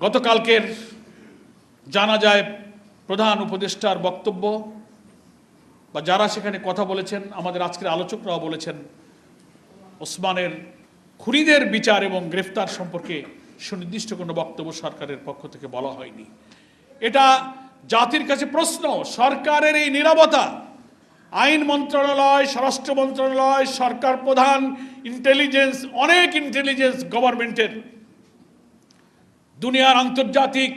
গতকালকের জানা যায় প্রধান উপদেষ্টার বক্তব্য বা যারা সেখানে কথা বলেছেন, আমাদের আজকের আলোচকরাও বলেছেন, ওসমানের খুনিদের বিচার এবং গ্রেফতার সম্পর্কে সুনির্দিষ্ট কোনো বক্তব্য সরকারের পক্ষ থেকে বলা হয়নি। এটা জাতির কাছে প্রশ্ন। সরকারের এই নীরবতা, আইন মন্ত্রণালয়, স্বরাষ্ট্র মন্ত্রণালয়, সরকার প্রধান, ইন্টেলিজেন্স, অনেক ইন্টেলিজেন্স গভর্নমেন্টের, দুনিয়ার আন্তর্জাতিক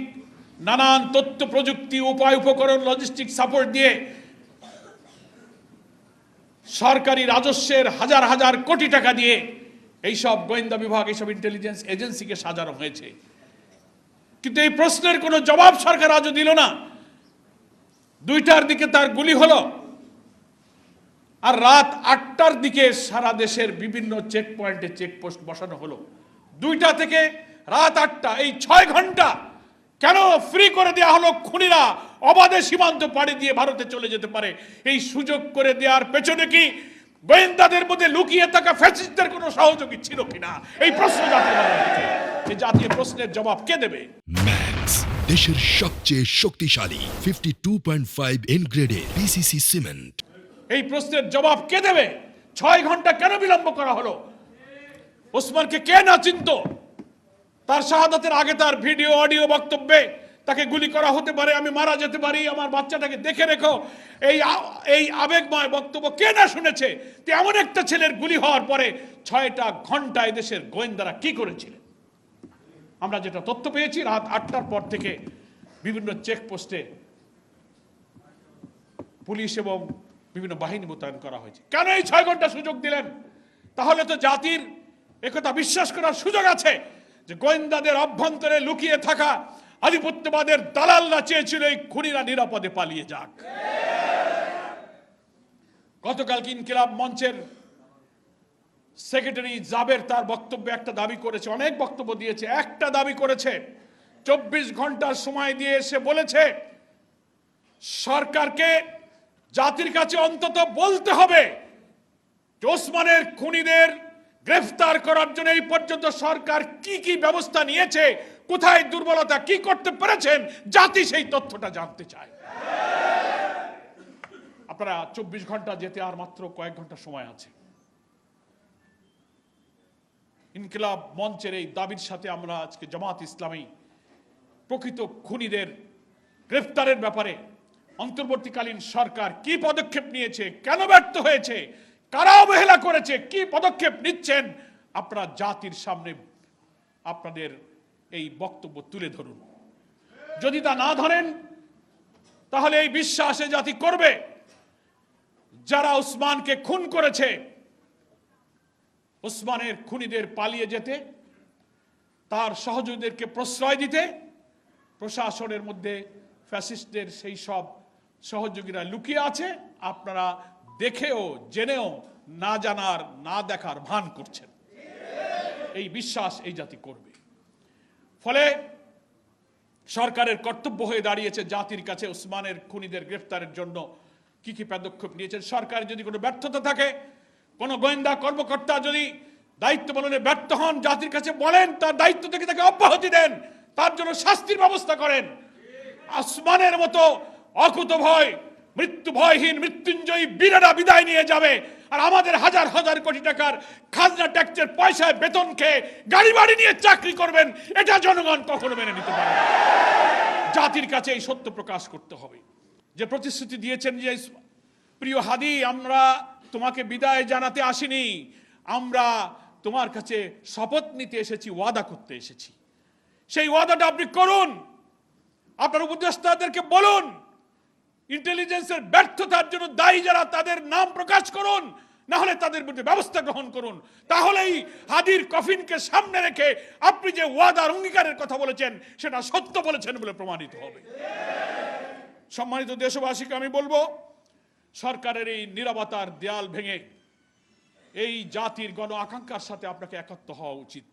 নানান তথ্য প্রযুক্তি, উপায় উপকরণ, লজিস্টিক সাপোর্ট দিয়ে সরকারি রাজস্বের হাজার হাজার কোটি টাকা দিয়ে এইসব গোয়েন্দা বিভাগ, এইসব ইন্টেলিজেন্স এজেন্সিকে সাজানো হয়েছে। কিন্তু এই প্রশ্নের কোনো জবাব সরকার আজও দিল না। 2টার দিকে তার গুলি হলো, আর রাত 8টার দিকে সারা দেশের বিভিন্ন চেক পয়েন্টে চেকপোস্ট বসানো হলো। 2টা থেকে রাত 8টা, এই 6 ঘন্টা কেন ফ্রি করে দেওয়া হলো? খুনিরা অবাধে সীমান্ত পাড়ি দিয়ে ভারতে চলে যেতে পারে। এই সুযোগ করে দেওয়ার পেছনে কি গোয়েন্দাদের মধ্যে লুকিয়ে থাকা ফ্যাসিস্টদের কোনো সহযোগী ছিল কিনা? এই প্রশ্ন এই জাতীয় প্রশ্নের জবাব কে দেবে? ম্যাক্স, দেশের সবচেয়ে শক্তিশালী 52.5 এন গ্রেডের পিসিসি সিমেন্ট। এই প্রশ্নের জবাব কে দেবে? 6 ঘন্টা কেন বিলম্ব করা হলো? ওসমানকে কে না চিনত? তার শাহাদাতের আগে তার ভিডিও অডিও বক্তব্যে তাকে গুলি করা হতে পারে, আমি মারা যেতে পারি, আমার বাচ্চাটাকে দেখে রেখো, এই আবেগময় বক্তব্য কে না শুনেছে? তো এমন একটা ছেলের গুলি হওয়ার পরে 6টা ঘন্টায় দেশের গোয়েন্দারা কি করেছিলেন? আমরা যেটা তথ্য পেয়েছি, রাত 8টার পর থেকে বিভিন্ন চেকপোস্টে পুলিশ এবং বিভিন্ন বাহিনী মোতায়েন করা হয়েছে। কেন এই 6 ঘন্টা সুযোগ দিলেন? তাহলে তো জাতির একথা বিশ্বাস করার সুযোগ আছে যে গোয়েন্দাদের অভ্যন্তরে লুকিয়ে থাকা আধিপত্যবাদের দালালরা চেয়েছিল এই খুনিরা নিরাপদে পালিয়ে যাক। গতকালকে ইনকিলাব মঞ্চের সেক্রেটারি জাবের তার বক্তব্যে একটা দাবি করেছে, অনেক বক্তব্য দিয়েছে, একটা দাবি করেছে, 24 ঘন্টার সময় দিয়ে এসে বলেছে সরকারকে জাতির কাছে অন্তত বলতে হবে যে ওসমানের খুনিদের গ্রেফতার করার জন্য এই পর্যন্ত সরকার কি কি ব্যবস্থা নিয়েছে, কোথায় দুর্বলতা, কি করতে পেরেছেন, জাতি সেই তথ্যটা জানতে চায়। আপনারা 24 ঘন্টা যেতে আর মাত্র কয়েক ঘন্টা সময় আছে। ইনকিলাব মঞ্চের এই দাবির সাথে আমরা আজকে জামাত ইসলামী প্রকৃত খুনিদের গ্রেফতারের ব্যাপারে অন্তর্বর্তীকালীন সরকার কি পদক্ষেপ নিয়েছে, কেন ব্যর্থ হয়েছে, কারা অবহেলা করেছে, কি পদক্ষেপ নিচ্ছেন, আপনারা জাতির সামনে আপনাদের এই বক্তব্য তুলে ধরুন। যদি তা না ধরেন তাহলে এই বিশ্বাসে জাতি করবে যারা ওসমানকে খুন করেছে, ওসমানের খুনিদের পালিয়ে যেতে, তার সহযোগীদেরকে প্রশ্রয় দিতে প্রশাসনের মধ্যে ফ্যাসিস্টদের সেই সব সহযোগীরা লুকিয়ে আছে। আপনারা দেখেও জেনেও না জানার, না দেখার ভান করছেন। এই বিশ্বাস এই জাতি করবে। ফলে সরকারের কর্তব্য হয়ে দাঁড়িয়েছে জাতির কাছে ওসমানের খুনিদের গ্রেফতারের জন্য কি কি পদক্ষেপ নিয়েছেন। সরকার যদি কোনো ব্যর্থতা থাকে, কোনো গোয়েন্দা কর্মকর্তা যদি দায়িত্ব পালনে ব্যর্থ হন, জাতির কাছে বলেন, তার দায়িত্ব থেকে তাকে অব্যাহতি দেন, তার জন্য শাস্তির ব্যবস্থা করেন। ওসমানের মতো অকুতভয়, মৃত্যু ভয়হীন, মৃত্যুঞ্জয়ী বীরেরা বিদায় নিয়ে যাবে, আর আমাদের হাজার হাজার কোটি টাকার খাজনা ট্যাক্সের পয়সায় বেতন খেয়ে গাড়ি বাড়ি নিয়ে চাকরি করবেন, এটা জনগণ কখনো মেনে নিতে পারে না। জাতির কাছে এই সত্য প্রকাশ করতে হবে। যে প্রতিশ্রুতি দিয়েছেন যে প্রিয় হাদি, আমরা তোমাকে বিদায় জানাতে আসিনি, আমরা তোমার কাছে শপথ নিতে এসেছি, ওয়াদা করতে এসেছি। সেই ওয়াদাটা আপনি করুন। আপনার উপদেষ্টাদেরকে বলুন, ইন্টেলিজেন্সের ব্যর্থতার জন্য দায়ী যারা, তাদের নাম প্রকাশ করুন, না হলে তাদের বিরুদ্ধে ব্যবস্থা গ্রহণ করুন। তাহলেই হাদির কফিনকে সামনে রেখে আপনি যে ওয়াদার অঙ্গীকারের কথা বলেছেন সেটা সত্য বলেছেন বলে প্রমাণিত হবে। সম্মানিত দেশবাসীকে আমি বলবো, সরকারের এই নীরবতার দেয়াল ভেঙে এই জাতির গণ আকাঙ্ক্ষার সাথে আপনাকে একাত্ম হওয়া উচিত।